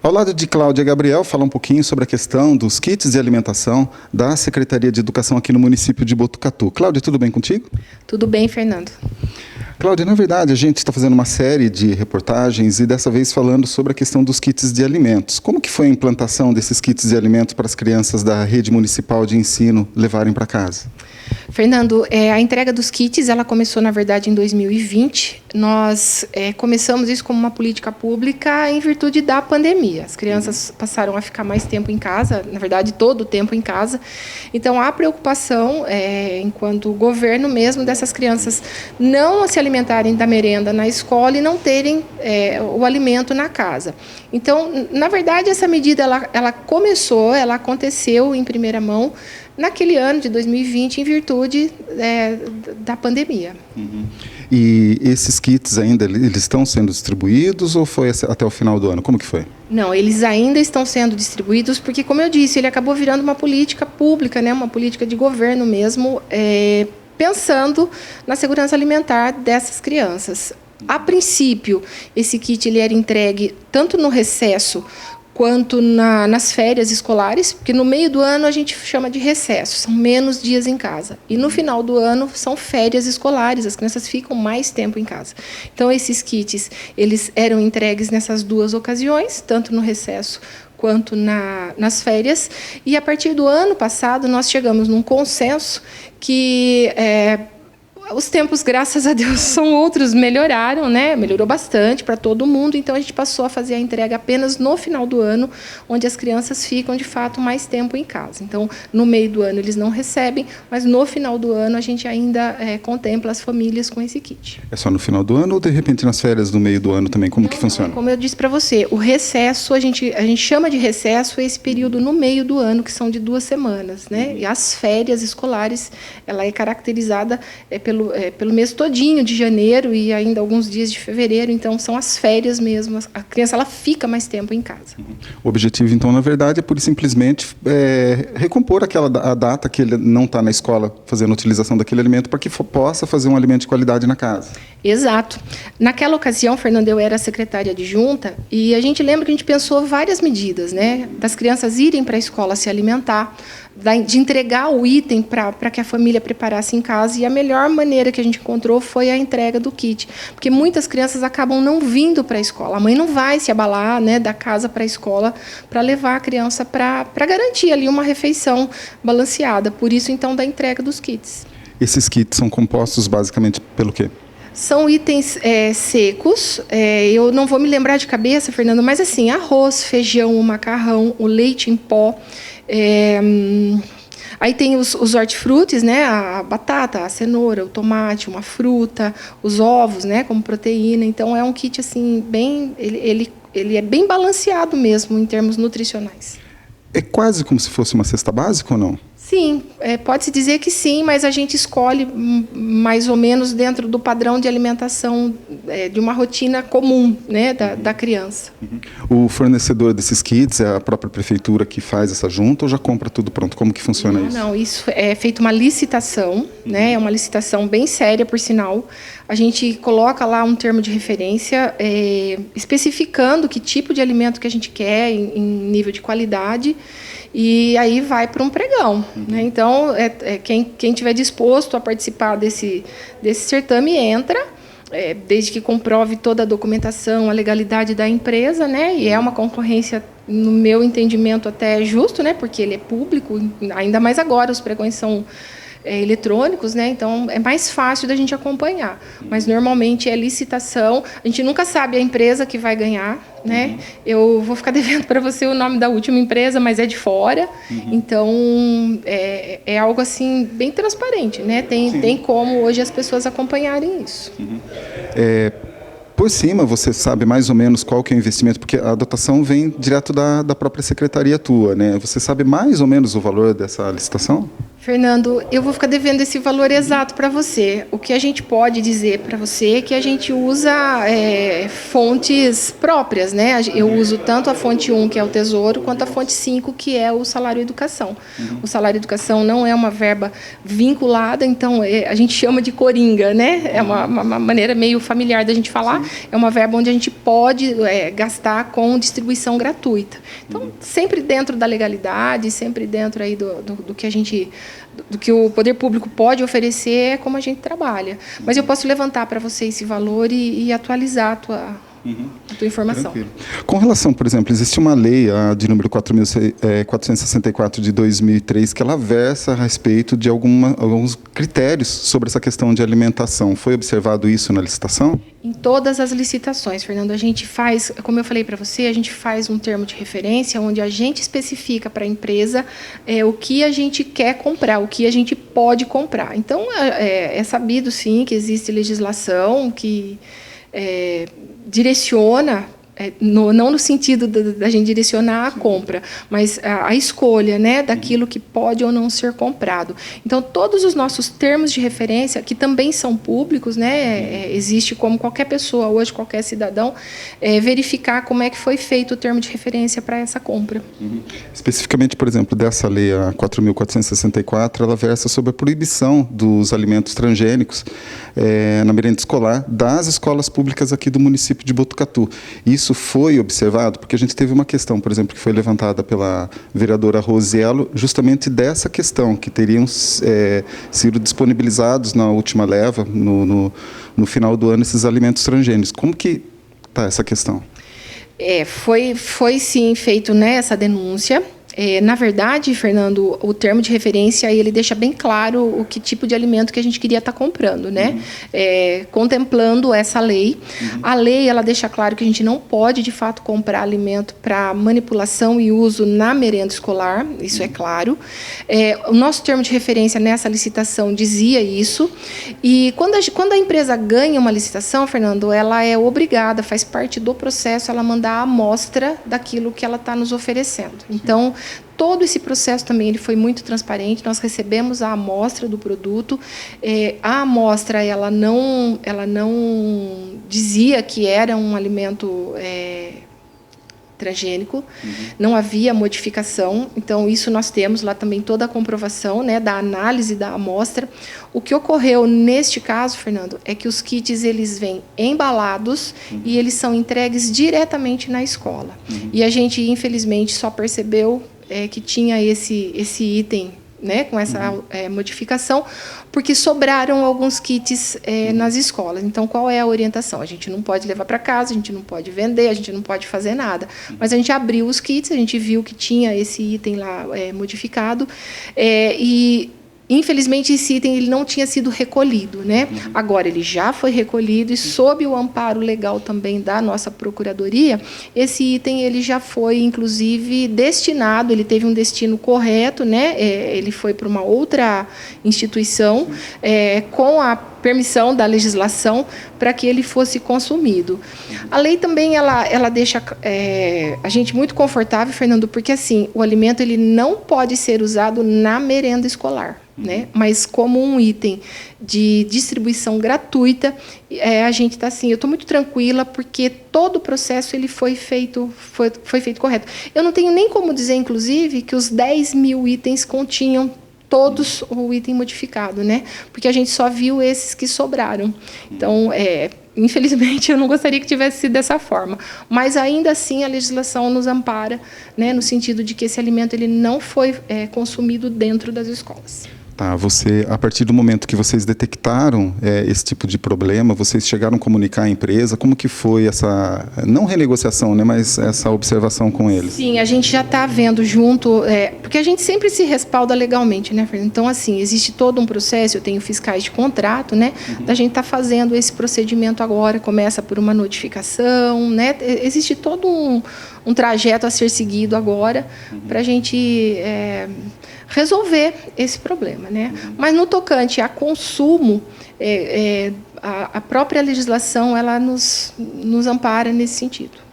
Ao lado de Cláudia Gabriel, falar um pouquinho sobre a questão dos kits de alimentação da Secretaria de Educação aqui no município de Botucatu. Cláudia, tudo bem contigo? Tudo bem, Fernando. Cláudia, na verdade, a gente está fazendo uma série de reportagens e dessa vez falando sobre a questão dos kits de alimentos. Como que foi a implantação desses kits de alimentos para as crianças da rede municipal de ensino levarem para casa? Fernando, a entrega dos kits, ela começou, na verdade, em 2020. Nós começamos isso como uma política pública em virtude da pandemia. As crianças passaram a ficar mais tempo em casa, na verdade, todo o tempo em casa. Então, há preocupação, enquanto governo mesmo, dessas crianças não se alimentarem da merenda na escola e não terem o alimento na casa. Então, na verdade, essa medida ela aconteceu em primeira mão naquele ano de 2020, em virtude da pandemia. Uhum. E esses kits ainda, eles estão sendo distribuídos ou foi até o final do ano? Como que foi? Não, eles ainda estão sendo distribuídos porque, como eu disse, ele acabou virando uma política pública, né, uma política de governo mesmo, pensando na segurança alimentar dessas crianças. A princípio, esse kit ele era entregue tanto no recesso quanto nas férias escolares, porque no meio do ano a gente chama de recesso, são menos dias em casa. E no final do ano são férias escolares, as crianças ficam mais tempo em casa. Então, esses kits, eles eram entregues nessas duas ocasiões, tanto no recesso quanto nas férias. E, a partir do ano passado, nós chegamos num consenso que os tempos, graças a Deus, são outros, melhoraram, né? Melhorou bastante para todo mundo, então a gente passou a fazer a entrega apenas no final do ano, onde as crianças ficam, de fato, mais tempo em casa. Então, no meio do ano eles não recebem, mas no final do ano a gente ainda contempla as famílias com esse kit. É só no final do ano ou, de repente, nas férias do meio do ano também? Como que funciona? Como eu disse para você, o recesso, a gente chama de recesso esse período no meio do ano, que são de 2 semanas, né? E as férias escolares, ela é caracterizada pelo mês todinho de janeiro e ainda alguns dias de fevereiro, então são as férias mesmo, a criança ela fica mais tempo em casa. O objetivo, então, na verdade, é pura e simplesmente recompor a data que ele não está na escola fazendo a utilização daquele alimento para que possa fazer um alimento de qualidade na casa. Exato. Naquela ocasião, Fernando, eu era secretária adjunta e a gente lembra que a gente pensou várias medidas, né? Das crianças irem para a escola se alimentar, de entregar o item para que a família preparasse em casa, e a melhor maneira que a gente encontrou foi a entrega do kit, porque muitas crianças acabam não vindo para a escola, a mãe não vai se abalar, né, da casa para a escola para levar a criança para garantir ali uma refeição balanceada, por isso então da entrega dos kits. Esses kits são compostos basicamente pelo quê? São itens secos, eu não vou me lembrar de cabeça, Fernando, mas assim, arroz, feijão, o macarrão, o leite em pó, aí tem os hortifrutis, né, a batata, a cenoura, o tomate, uma fruta, os ovos, né, como proteína. Então, é um kit assim, ele é bem balanceado mesmo em termos nutricionais. É quase como se fosse uma cesta básica ou não? Sim, pode-se dizer que sim, mas a gente escolhe mais ou menos dentro do padrão de alimentação de uma rotina comum, né, da criança. Uhum. O fornecedor desses kits é a própria prefeitura que faz essa junta ou já compra tudo pronto? Como que funciona isso? Não, isso é feita uma licitação, né, é uma licitação bem séria, por sinal. A gente coloca lá um termo de referência especificando que tipo de alimento que a gente quer em nível de qualidade, e aí vai para um pregão, né? Então, quem tiver disposto a participar desse certame entra, desde que comprove toda a documentação, a legalidade da empresa, né? E é uma concorrência, no meu entendimento, até justo, né? Porque ele é público, ainda mais agora, os pregões são eletrônicos, né? Então é mais fácil da gente acompanhar. Mas normalmente é licitação. A gente nunca sabe a empresa que vai ganhar, né? Eu vou ficar devendo para você o nome da última empresa, mas é de fora. Então é algo assim bem transparente, né? Tem como hoje as pessoas acompanharem isso. Por cima, você sabe mais ou menos qual que é o investimento, porque a dotação vem direto da própria secretaria tua, né? Você sabe mais ou menos o valor dessa licitação? Fernando, eu vou ficar devendo esse valor exato para você. O que a gente pode dizer para você é que a gente usa fontes próprias, né? Eu uso tanto a fonte 1, que é o Tesouro, quanto a fonte 5, que é o Salário Educação. O Salário Educação não é uma verba vinculada, então a gente chama de coringa, né? É uma maneira meio familiar da gente falar. É uma verba onde a gente pode gastar com distribuição gratuita. Então, sempre dentro da legalidade, sempre dentro aí do que a gente... do que o poder público pode oferecer, é como a gente trabalha. Mas eu posso levantar para você esse valor e atualizar a tua informação. Tranquilo. Com relação, por exemplo, existe uma lei, a de número 4.464 de 2003, que ela versa a respeito de alguns critérios sobre essa questão de alimentação. Foi observado isso na licitação? Em todas as licitações, Fernando, a gente faz, como eu falei para você, a gente faz um termo de referência onde a gente especifica para a empresa o que a gente quer comprar, o que a gente pode comprar. Então, é sabido, sim, que existe legislação que direciona, não no sentido da gente direcionar a compra, mas a escolha, né, daquilo que pode ou não ser comprado. Então, todos os nossos termos de referência, que também são públicos, né, existe como qualquer pessoa hoje, qualquer cidadão, verificar como é que foi feito o termo de referência para essa compra. Especificamente, por exemplo, dessa lei, a 4.464, ela versa sobre a proibição dos alimentos transgênicos na merenda escolar das escolas públicas aqui do município de Botucatu. Isso foi observado, porque a gente teve uma questão, por exemplo, que foi levantada pela vereadora Rosiello, justamente dessa questão, que teriam sido disponibilizados na última leva, no final do ano, esses alimentos transgênicos. Como que está essa questão? Foi sim feito, né, essa denúncia. Na verdade, Fernando, o termo de referência ele deixa bem claro o que tipo de alimento que a gente queria estar comprando, né? Contemplando essa lei. A lei ela deixa claro que a gente não pode, de fato, comprar alimento para manipulação e uso na merenda escolar, isso é claro. O nosso termo de referência nessa licitação dizia isso. E quando a empresa ganha uma licitação, Fernando, ela é obrigada, faz parte do processo, ela mandar a amostra daquilo que ela está nos oferecendo. Então, todo esse processo também ele foi muito transparente. Nós recebemos a amostra do produto. A amostra ela não dizia que era um alimento transgênico, não havia modificação. Então, isso nós temos lá também toda a comprovação, né, da análise da amostra. O que ocorreu neste caso, Fernando, é que os kits eles vêm embalados e eles são entregues diretamente na escola. E a gente, infelizmente, só percebeu que tinha esse item, né, com essa modificação, porque sobraram alguns kits nas escolas. Então, qual é a orientação? A gente não pode levar para casa, a gente não pode vender, a gente não pode fazer nada. Mas a gente abriu os kits, a gente viu que tinha esse item lá modificado, e infelizmente esse item ele não tinha sido recolhido, né? Agora ele já foi recolhido e sob o amparo legal também da nossa procuradoria, esse item ele já foi inclusive destinado, ele teve um destino correto, né? Ele foi para uma outra instituição com a permissão da legislação para que ele fosse consumido. A lei também ela deixa a gente muito confortável, Fernando, porque assim o alimento ele não pode ser usado na merenda escolar, né? Mas como um item de distribuição gratuita, a gente está assim, eu estou muito tranquila porque todo o processo ele foi feito correto. Eu não tenho nem como dizer, inclusive, que os 10.000 itens continham todos o item modificado, né? Porque a gente só viu esses que sobraram. Então, infelizmente, eu não gostaria que tivesse sido dessa forma. Mas, ainda assim, a legislação nos ampara, né, no sentido de que esse alimento ele não foi consumido dentro das escolas. Tá, a partir do momento que vocês detectaram esse tipo de problema, vocês chegaram a comunicar à empresa? Como que foi essa, não renegociação, né, mas essa observação com eles? Sim, a gente já está vendo junto, porque a gente sempre se respalda legalmente, né, Fernando? Então, assim, existe todo um processo, eu tenho fiscais de contrato, né, da gente estar fazendo esse procedimento agora, começa por uma notificação, né, existe todo um trajeto a ser seguido agora para a gente resolver esse problema, né? Mas no tocante a consumo, a própria legislação ela nos ampara nesse sentido.